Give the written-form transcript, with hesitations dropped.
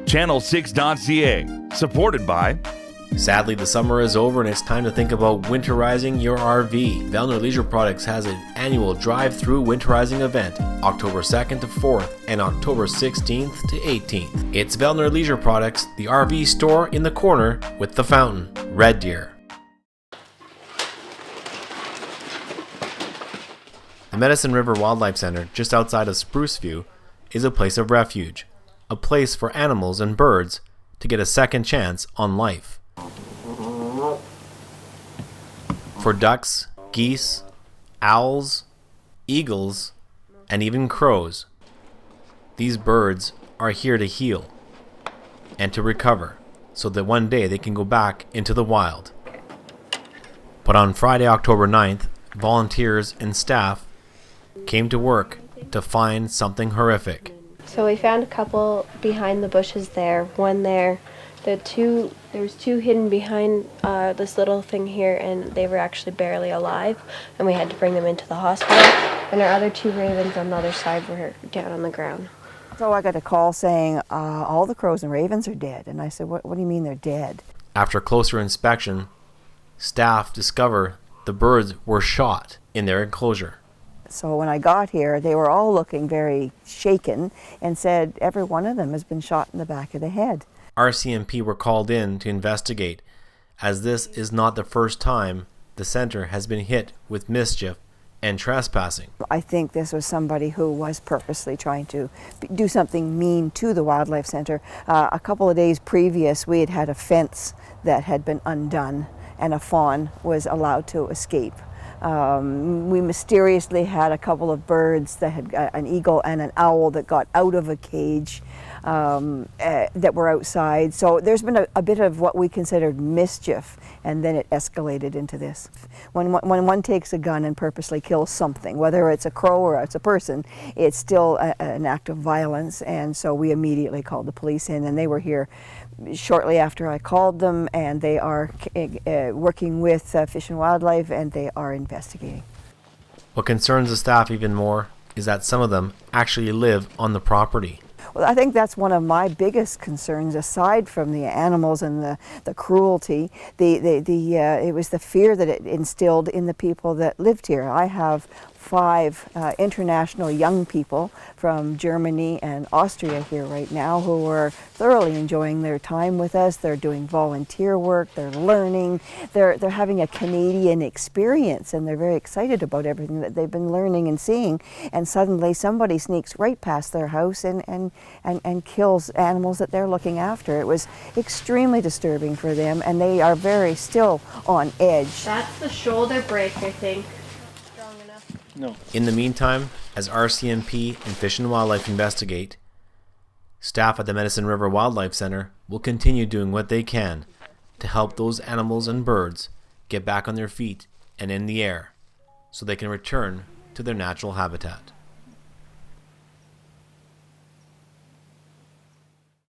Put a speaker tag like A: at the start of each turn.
A: Channel6.ca, supported by...
B: Sadly, the summer is over and it's time to think about winterizing your RV. Vellner Leisure Products has an annual drive-through winterizing event, October 2nd to 4th and October 16th to 18th. It's Vellner Leisure Products, the RV store in the corner with the fountain, Red Deer. The Medicine River Wildlife Center, just outside of Spruce View, is a place of refuge, a place for animals and birds to get a second chance on life. For ducks, geese, owls, eagles, and even crows, these birds are here to heal and to recover so that one day they can go back into the wild. But on Friday, October 9th, volunteers and staff came to work to find something horrific.
C: So we found a couple behind the bushes there, one there. There was two hidden behind this little thing here, and they were actually barely alive, and we had to bring them into the hospital. And our other two ravens on the other side were down on the ground.
D: So I got a call saying all the crows and ravens are dead, and I said, what do you mean they're dead?
B: After closer inspection, staff discover the birds were shot in their enclosure.
D: So when I got here, they were all looking very shaken and said every one of them has been shot in the back of the head.
B: RCMP were called in to investigate, as this is not the first time the center has been hit with mischief and trespassing.
D: I think this was somebody who was purposely trying to do something mean to the Wildlife Center. A couple of days previous, we had had a fence that had been undone, and a fawn was allowed to escape. We mysteriously had a couple of birds that had an eagle and an owl that got out of a cage that were outside. So there's been a bit of what we considered mischief, and then it escalated into this. When one takes a gun and purposely kills something, whether it's a crow or it's a person, it's still an act of violence, and so we immediately called the police in, and they were here shortly after I called them, and they are working with Fish and Wildlife, and they are investigating.
B: What concerns the staff even more is that some of them actually live on the property.
D: Well, I think that's one of my biggest concerns, aside from the animals and the cruelty. It was the fear that it instilled in the people that lived here. I have 5 international young people from Germany and Austria here right now who are thoroughly enjoying their time with us. They're doing volunteer work, they're learning, they're having a Canadian experience, and they're very excited about everything that they've been learning and seeing. And suddenly somebody sneaks right past their house and kills animals that they're looking after. It was extremely disturbing for them, and they are very still on edge.
C: That's the shoulder break, I think.
B: No. In the meantime, as RCMP and Fish and Wildlife investigate, staff at the Medicine River Wildlife Center will continue doing what they can to help those animals and birds get back on their feet and in the air so they can return to their natural habitat.